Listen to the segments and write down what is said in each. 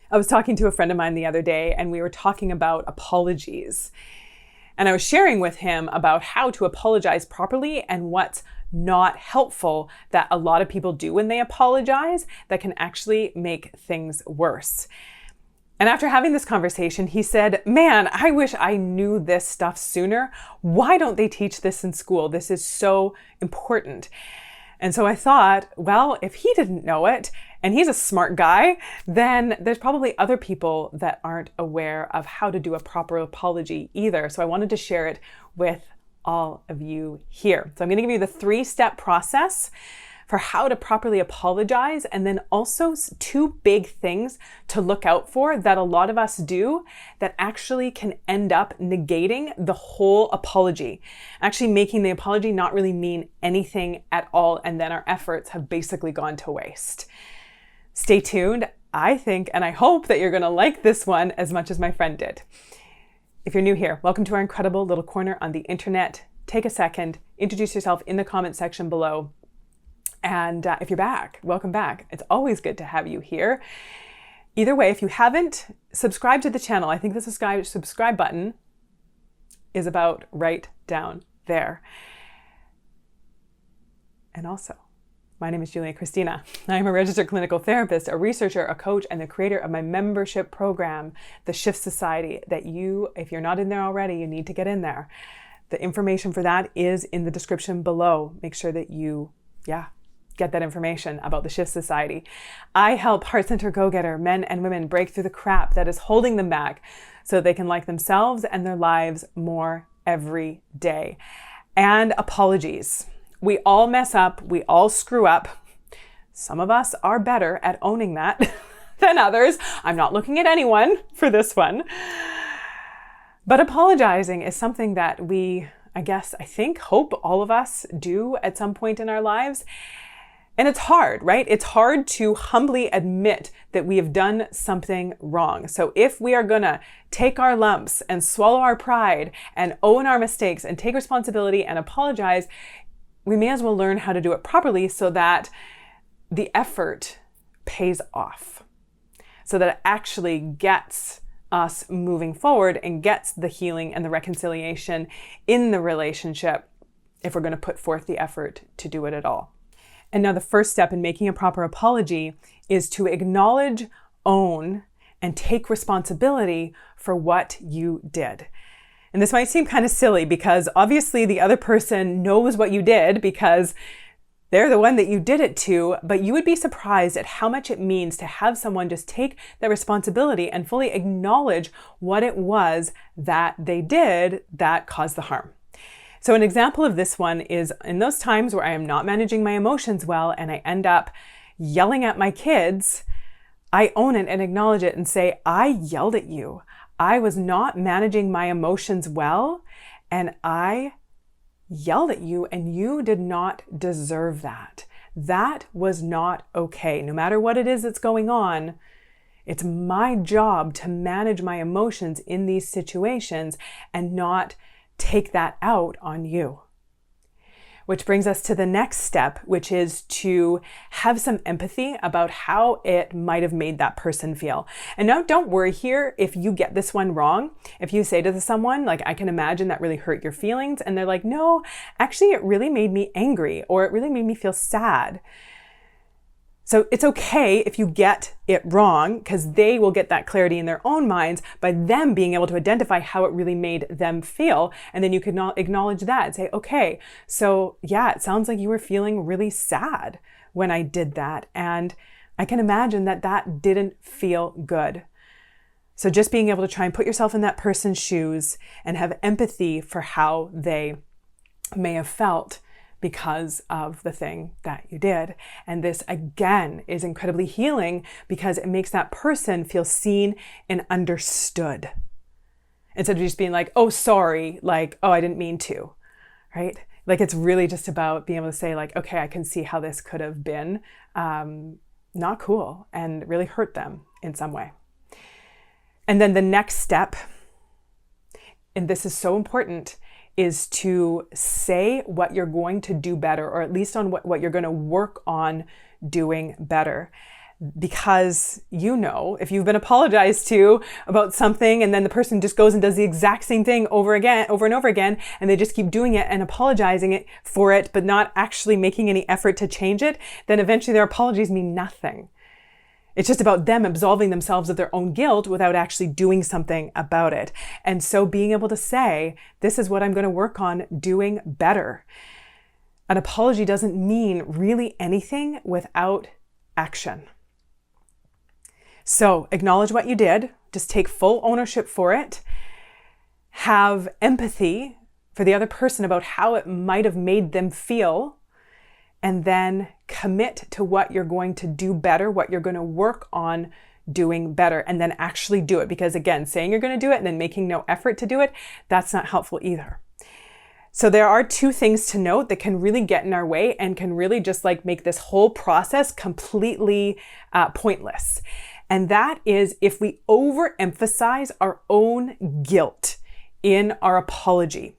I was talking to a friend of mine the other day, and we were talking about apologies. And I was sharing with him about how to apologize properly and what's not helpful that a lot of people do when they apologize that can actually make things worse. And after having this conversation, he said, "Man, I wish I knew this stuff sooner. Why don't they teach this in school? This is so important." And so I thought, well, if he didn't know it, and he's a smart guy, then there's probably other people that aren't aware of how to do a proper apology either. So I wanted to share it with all of you here. So I'm going to give you the 3-step process for how to properly apologize, and then also 2 big things to look out for that a lot of us do that actually can end up negating the whole apology, actually making the apology not really mean anything at all, and then our efforts have basically gone to waste. Stay tuned. I think and I hope that you're going to like this one as much as my friend did. If you're new here, welcome to our incredible little corner on the internet. Take a second, introduce yourself in the comment section below. And if you're back, welcome back. It's always good to have you here. Either way, if you haven't subscribed to the channel, I think the subscribe button is about right down there. And also, my name is Kristina. I am a registered clinical therapist, a researcher, a coach, and the creator of my membership program, the Shift Society, that you, if you're not in there already, you need to get in there. The information for that is in the description below. Make sure that you, get that information about the Shift Society. I help heart-centered go-getter men and women break through the crap that is holding them back so they can like themselves and their lives more every day. And apologies. We all mess up. We all screw up. Some of us are better at owning that than others. I'm not looking at anyone for this one. But apologizing is something that we, I think, hope all of us do at some point in our lives. And it's hard, right? It's hard to humbly admit that we have done something wrong. So if we are gonna take our lumps and swallow our pride and own our mistakes and take responsibility and apologize, we may as well learn how to do it properly so that the effort pays off, so that it actually gets us moving forward and gets the healing and the reconciliation in the relationship if we're going to put forth the effort to do it at all. And now the first step in making a proper apology is to acknowledge, own, and take responsibility for what you did. And this might seem kind of silly because obviously the other person knows what you did because they're the one that you did it to, but you would be surprised at how much it means to have someone just take that responsibility and fully acknowledge what it was that they did that caused the harm. So an example of this one is in those times where I am not managing my emotions well and I end up yelling at my kids, I own it and acknowledge it and say, I yelled at you. I was not managing my emotions well and I yelled at you and you did not deserve that. That was not okay. No matter what it is that's going on, it's my job to manage my emotions in these situations and not take that out on you. Which brings us to the next step, which is to have some empathy about how it might have made that person feel. And now don't worry here if you get this one wrong. If you say to someone, like, I can imagine that really hurt your feelings, and they're like, no, actually it really made me angry, or it really made me feel sad. So it's okay if you get it wrong, because they will get that clarity in their own minds by them being able to identify how it really made them feel. And then you can acknowledge that and say, okay, so yeah, it sounds like you were feeling really sad when I did that. And I can imagine that that didn't feel good. So just being able to try and put yourself in that person's shoes and have empathy for how they may have felt because of the thing that you did. And this again is incredibly healing because it makes that person feel seen and understood. Instead of just being like, oh, sorry, like, oh, I didn't mean to, right? Like it's really just about being able to say like, okay, I can see how this could have been not cool and really hurt them in some way. And then the next step, and this is so important, is to say what you're going to do better, or at least on what you're going to work on doing better. Because if you've been apologized to about something and then the person just goes and does the exact same thing over and over again, and they just keep doing it and apologizing for it, but not actually making any effort to change it, then eventually their apologies mean nothing. It's just about them absolving themselves of their own guilt without actually doing something about it. And so being able to say, this is what I'm going to work on doing better. An apology doesn't mean really anything without action. So acknowledge what you did, just take full ownership for it, have empathy for the other person about how it might have made them feel, and then commit to what you're going to do better, what you're going to work on doing better, and then actually do it. Because again, saying you're going to do it and then making no effort to do it, that's not helpful either. So there are two things to note that can really get in our way and can really just make this whole process completely pointless. And that is if we overemphasize our own guilt in our apology.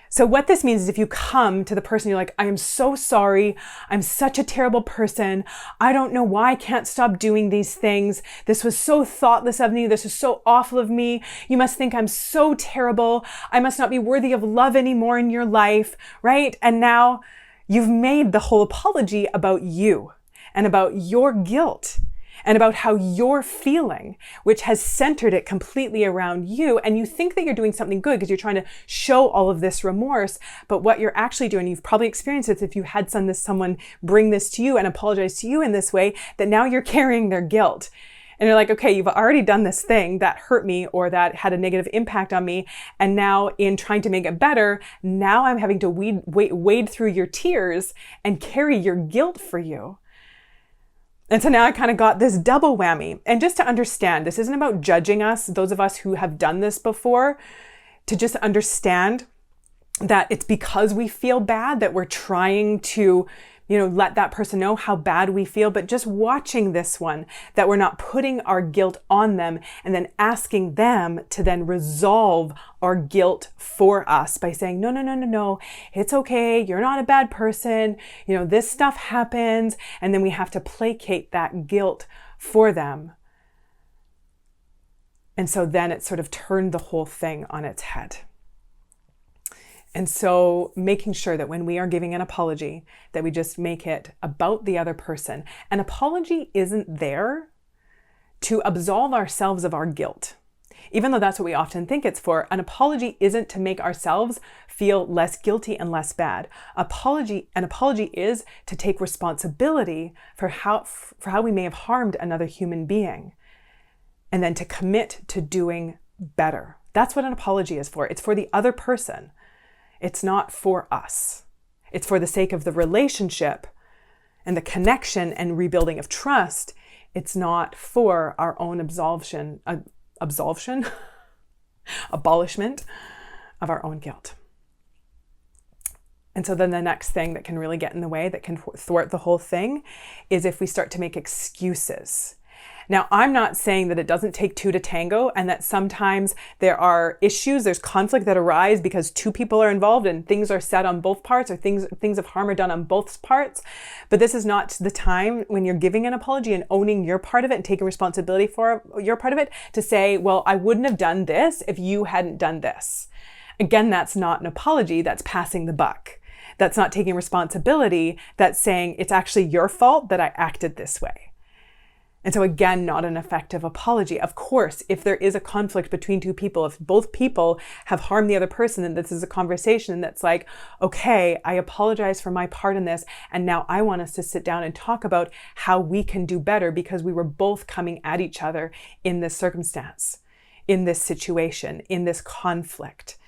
So what this means is if you come to the person, you're like, I am so sorry. I'm such a terrible person. I don't know why I can't stop doing these things. This was so thoughtless of me. This was so awful of me. You must think I'm so terrible. I must not be worthy of love anymore in your life, right? And now you've made the whole apology about you and about your guilt and about how you're feeling, which has centered it completely around you. And you think that you're doing something good because you're trying to show all of this remorse. But what you're actually doing, you've probably experienced this if you had someone bring this to you and apologize to you in this way, that now you're carrying their guilt. And you're like, okay, you've already done this thing that hurt me or that had a negative impact on me. And now in trying to make it better, now I'm having to wade through your tears and carry your guilt for you. And so now I kind of got this double whammy. And just to understand, this isn't about judging us, those of us who have done this before, to just understand that it's because we feel bad that we're trying to, let that person know how bad we feel, but just watching this one, that we're not putting our guilt on them and then asking them to then resolve our guilt for us by saying, no, it's okay. You're not a bad person. This stuff happens. And then we have to placate that guilt for them. And so then it sort of turned the whole thing on its head. And so making sure that when we are giving an apology, that we just make it about the other person. An apology isn't there to absolve ourselves of our guilt. Even though that's what we often think it's for, an apology isn't to make ourselves feel less guilty and less bad. An apology is to take responsibility for how we may have harmed another human being, and then to commit to doing better. That's what an apology is for. It's for the other person. It's not for us. It's for the sake of the relationship and the connection and rebuilding of trust. It's not for our own abolishment of our own guilt. And so then the next thing that can really get in the way, that can thwart the whole thing, is if we start to make excuses. Now, I'm not saying that it doesn't take two to tango and that sometimes there are issues, there's conflict that arise because two people are involved and things are said on both parts, or things of harm are done on both parts. But this is not the time when you're giving an apology and owning your part of it and taking responsibility for your part of it to say, well, I wouldn't have done this if you hadn't done this. Again, that's not an apology, that's passing the buck. That's not taking responsibility, that's saying it's actually your fault that I acted this way. And so again, not an effective apology. Of course, if there is a conflict between two people, if both people have harmed the other person, then this is a conversation that's like, okay, I apologize for my part in this. And now I want us to sit down and talk about how we can do better because we were both coming at each other in this circumstance, in this situation, in this conflict.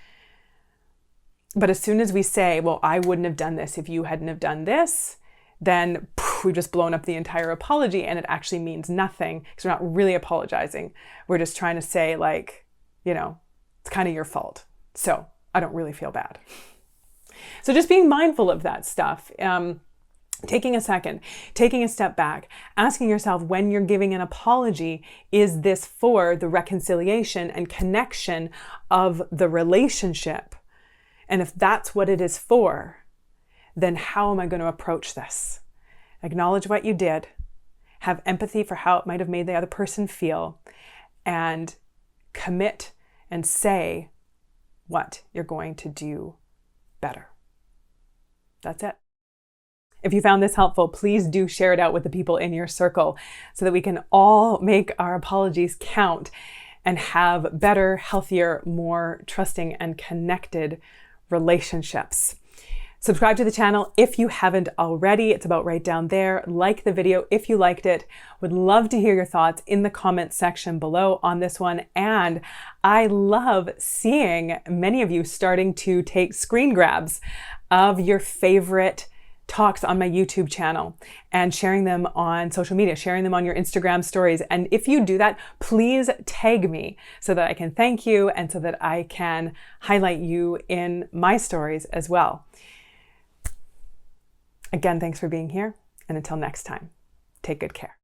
But as soon as we say, well, I wouldn't have done this if you hadn't have done this, then we've just blown up the entire apology and it actually means nothing because we're not really apologizing. We're just trying to say it's kind of your fault. So I don't really feel bad. So just being mindful of that stuff, taking a second, taking a step back, asking yourself when you're giving an apology, is this for the reconciliation and connection of the relationship? And if that's what it is for, then how am I going to approach this? Acknowledge what you did, have empathy for how it might have made the other person feel, and commit and say what you're going to do better. That's it. If you found this helpful, please do share it out with the people in your circle so that we can all make our apologies count and have better, healthier, more trusting and connected relationships. Subscribe to the channel if you haven't already. It's about right down there. Like the video if you liked it. Would love to hear your thoughts in the comment section below on this one. And I love seeing many of you starting to take screen grabs of your favorite talks on my YouTube channel and sharing them on social media, sharing them on your Instagram stories. And if you do that, please tag me so that I can thank you and so that I can highlight you in my stories as well. Again, thanks for being here. And until next time, take good care.